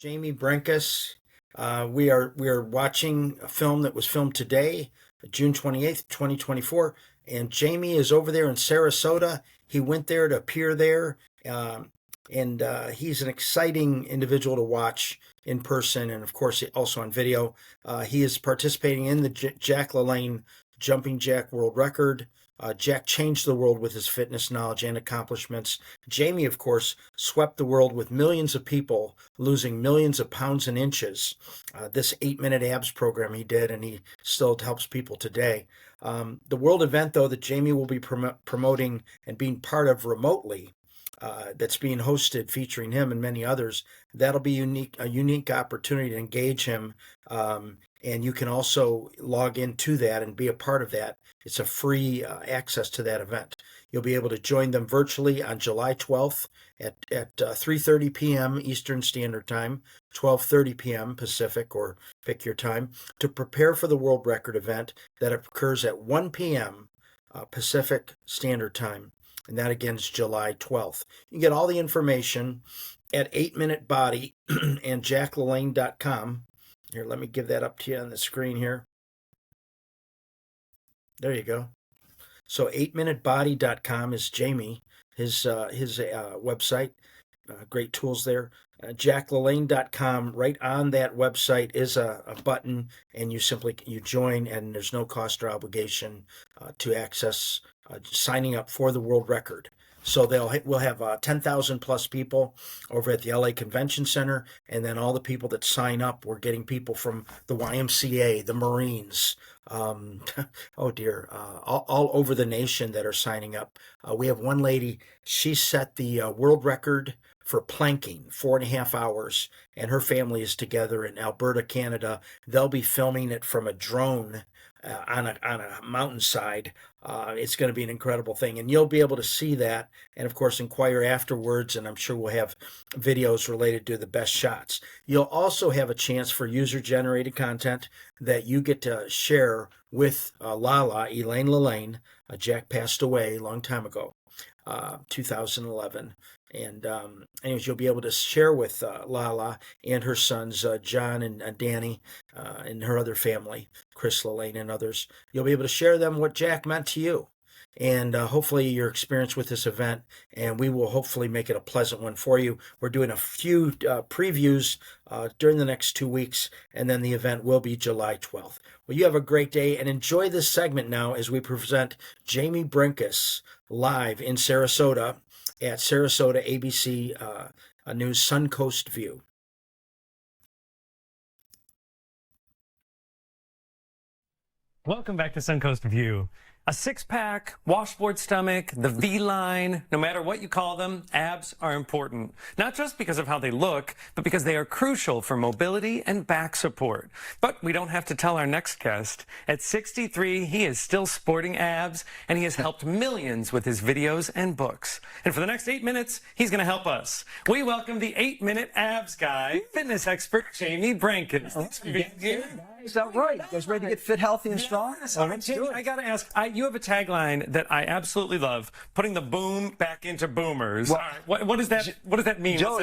Jaime Brenkus. We are watching a film that was filmed today, June 28th, 2024. And Jaime is over there in Sarasota. He went there to appear there. And he's an exciting individual to watch in person and, of course, also on video. He is participating in the Jack LaLanne Jumping Jack World Record. Jack changed the world with his fitness knowledge and accomplishments. Jaime, of course, swept the world with millions of people losing millions of pounds and inches. This 8-minute abs program he did, and he still helps people today. The world event, though, that Jaime will be promoting and being part of remotely, that's being hosted featuring him and many others, that'll be a unique opportunity to engage him. And you can also log into that and be a part of that. It's a free access to that event. You'll be able to join them virtually on July 12th at 3:30 p.m. Eastern Standard Time, 12:30 p.m. Pacific, or pick your time, to prepare for the World Record event that occurs at 1 p.m. Pacific Standard Time. And that again is July 12th. You can get all the information at 8-Minute Body and JackLaLanne.com. Here, let me give that up to you on the screen here. There you go. So 8minutebody.com is Jaime, his website. Great tools there. JackLaLanne.com. Right on that website is a button, and you join, and there's no cost or obligation to access signing up for the world record. So we'll have 10,000 plus people over at the LA Convention Center, and then all the people that sign up, we're getting people from the YMCA, the Marines, all over the nation that are signing up. We have one lady, she set the world record for planking, 4.5 hours, and her family is together in Alberta, Canada. They'll be filming it from a drone on a mountainside. It's going to be an incredible thing, and you'll be able to see that, and of course inquire afterwards, and I'm sure we'll have videos related to the best shots. You'll also have a chance for user-generated content that you get to share with Elaine LaLanne. Jack passed away a long time ago, 2011. And anyways, you'll be able to share with Lala and her sons, John and Danny, and her other family, Chris LaLanne and others. You'll be able to share them what Jack meant to you. And hopefully your experience with this event, and we will hopefully make it a pleasant one for you. We're doing a few previews during the next 2 weeks, and then the event will be July 12th. Well, you have a great day, and enjoy this segment now as we present Jaime Brenkus live in Sarasota at Sarasota ABC News Suncoast View. Welcome back to Suncoast View. A six-pack, washboard stomach, the V-line, no matter what you call them, abs are important. Not just because of how they look, but because they are crucial for mobility and back support. But we don't have to tell our next guest. At 63, he is still sporting abs, and he has helped millions with his videos and books. And for the next 8 minutes, he's going to help us. We welcome the 8-minute abs guy, fitness expert, Jaime Brenkus. Thanks for being here. Is that right? You guys ready to get fit, healthy, and strong? Let's do it. I got to ask, you have a tagline that I absolutely love, putting the boom back into boomers. Well, what does that mean? Joe,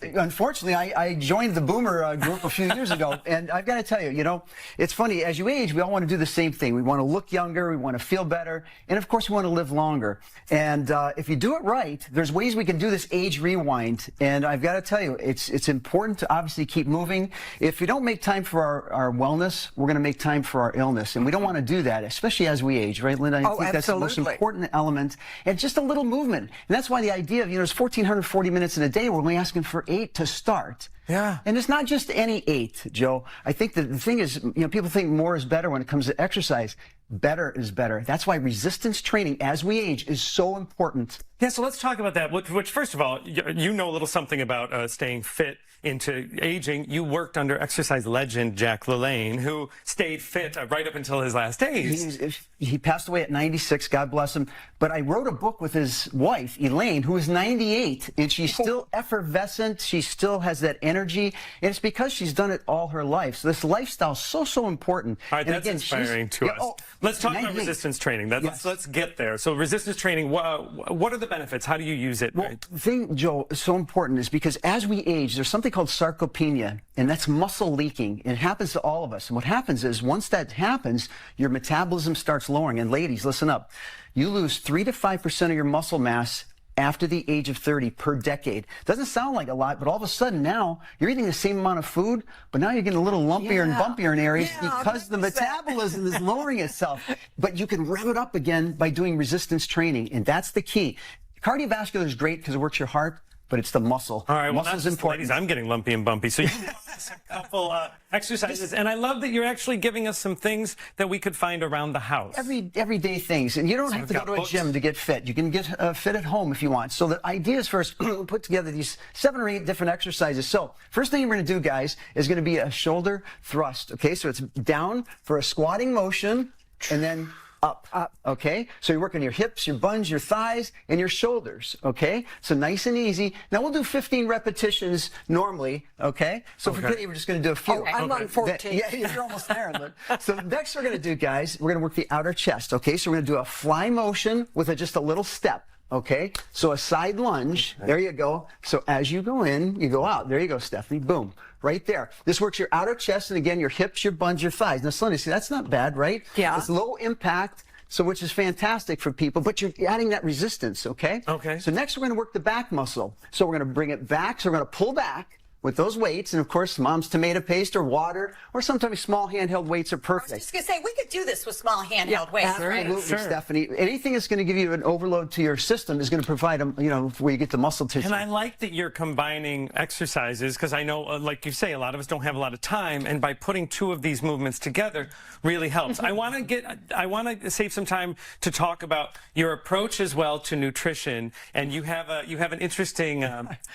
unfortunately, I joined the boomer group a few years ago, and I've got to tell you, it's funny, as you age, we all want to do the same thing. We want to look younger, we want to feel better, and of course, we want to live longer. And if you do it right, there's ways we can do this age rewind, and I've got to tell you, it's important to obviously keep moving. If we don't make time for our wellness, we're going to make time for our illness, and we don't want to do that, especially as we age, right, Linda? I think that's the most important element, and just a little movement. And that's why the idea of, there's 1,440 minutes in a day. We're only asking for 8 to start. Yeah. And it's not just any 8, Joe. I think that the thing is, people think more is better when it comes to exercise. Better is better. That's why resistance training as we age is so important. Yeah, so let's talk about that. Which first of all, you know a little something about staying fit into aging. You worked under exercise legend Jack LaLanne, who stayed fit right up until his last days. He passed away at 96, God bless him. But I wrote a book with his wife, Elaine, who is 98, and she's still effervescent. She still has that energy, and it's because she's done it all her life. So this lifestyle is so important. All right, that's inspiring to us. Let's talk about 98. resistance training. Yes. Let's get there. So resistance training, what are the benefits? How do you use it? Well, the thing, Joe, is so important is because as we age, there's something called sarcopenia, and that's muscle leaking. It happens to all of us. And what happens is once that happens, your metabolism starts lowering. And ladies, listen up. You lose 3 to 5% of your muscle mass after the age of 30 per decade. Doesn't sound like a lot, but all of a sudden now you're eating the same amount of food, but now you're getting a little lumpier and bumpier in areas because the metabolism is lowering itself. But you can rev it up again by doing resistance training, and that's the key. Cardiovascular is great because it works your heart, but it's the muscle. All right, well, muscle's that's important. Ladies, I'm getting lumpy and bumpy. So you have a couple exercises, and I love that you're actually giving us some things that we could find around the house. Everyday things, and you don't have to go to a gym to get fit. You can get fit at home if you want. So the idea is first put together these 7 or 8 different exercises. So first thing we're going to do, guys, is going to be a shoulder thrust. Okay, so it's down for a squatting motion, and then up, okay? So you're working your hips, your buns, your thighs, and your shoulders, okay? So nice and easy. Now we'll do 15 repetitions normally, okay? So for today, we're just going to do a few. Oh, I'm on 14. Yeah, you're almost there. So next we're going to do, guys, we're going to work the outer chest, okay? So we're going to do a fly motion with just a little step. Okay, so a side lunge, there you go. So as you go in, you go out. There you go, Stephanie, boom, right there. This works your outer chest and again, your hips, your buns, your thighs. Now, Sunday, see, that's not bad, right? Yeah. It's low impact, so which is fantastic for people, but you're adding that resistance, okay? Okay. So next we're gonna work the back muscle. So we're gonna bring it back, so we're gonna pull back with those weights, and of course, mom's tomato paste or water, or sometimes small handheld weights are perfect. I was just going to say, we could do this with small handheld weights, right? Absolutely, Stephanie. Anything that's going to give you an overload to your system is going to provide them, where you get the muscle tissue. And I like that you're combining exercises because I know, like you say, a lot of us don't have a lot of time, and by putting 2 of these movements together really helps. I want to save some time to talk about your approach as well to nutrition, and you have an interesting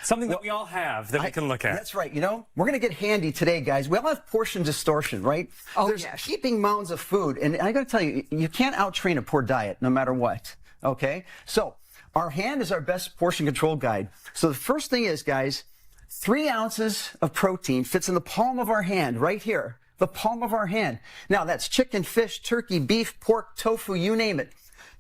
something that we all have that we can look at. That's right. We're going to get handy today, guys. We all have portion distortion, right? Oh, There's yes. heaping mounds of food, and I got to tell you, you can't out-train a poor diet, no matter what. Okay? So our hand is our best portion control guide. So the first thing is, guys, 3 ounces of protein fits in the palm of our hand, right here. The palm of our hand. Now, that's chicken, fish, turkey, beef, pork, tofu, you name it.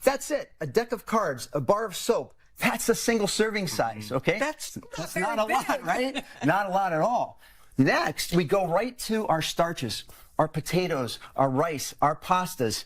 That's it. A deck of cards, a bar of soap. That's a single serving size, okay? That's not a lot, right? Not a lot at all. Next, we go right to our starches, our potatoes, our rice, our pastas.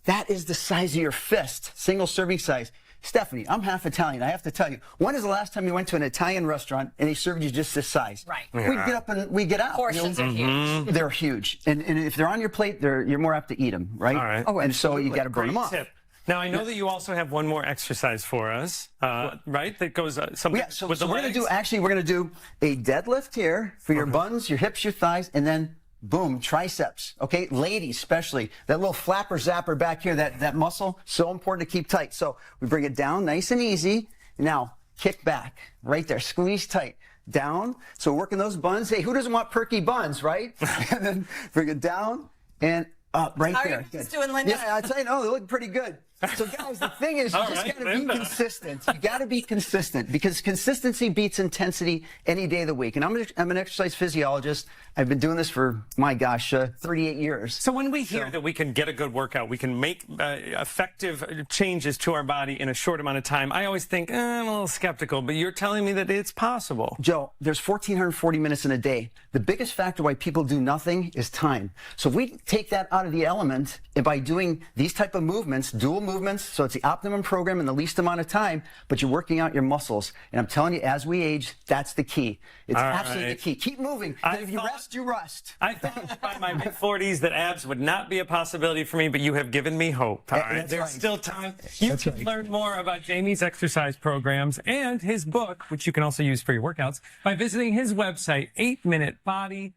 That is the size of your fist, single serving size. Stephanie, I'm half Italian. I have to tell you, when is the last time you went to an Italian restaurant and they served you just this size? Right. We get up and we get out. Portions are huge. They're huge. And if they're on your plate, you're more apt to eat them, right? All right. Oh, and so you got to burn them off. Tip. Now, I know that you also have one more exercise for us, right? That goes something So with the we're legs. going to do a deadlift here for your buns, your hips, your thighs, and then boom, triceps. Okay, ladies especially, that little flapper zapper back here, that muscle, so important to keep tight. So we bring it down nice and easy. Now kick back, right there, squeeze tight. Down, so working those buns. Hey, who doesn't want perky buns, right? And then bring it down and up, right How there. are you guys doing, Linda? Yeah, I tell you, no, they look pretty good. So guys, the thing is, you just got to be consistent. You got to be consistent because consistency beats intensity any day of the week. And I'm an exercise physiologist. I've been doing this for, my gosh, 38 years. So when we hear that we can get a good workout, we can make effective changes to our body in a short amount of time, I always think, I'm a little skeptical, but you're telling me that it's possible. Joe, there's 1,440 minutes in a day. The biggest factor why people do nothing is time. So if we take that out of the element, and by doing these type of movements, dual movements, so it's the optimum program in the least amount of time, but you're working out your muscles. And I'm telling you, as we age, that's the key. It's absolutely the key. Keep moving. If you rest, you rust. I thought by my mid-40s that abs would not be a possibility for me, but you have given me hope. All right, there's still time. You can learn more about Jaime's exercise programs and his book, which you can also use for your workouts, by visiting his website, 8minutebody.com.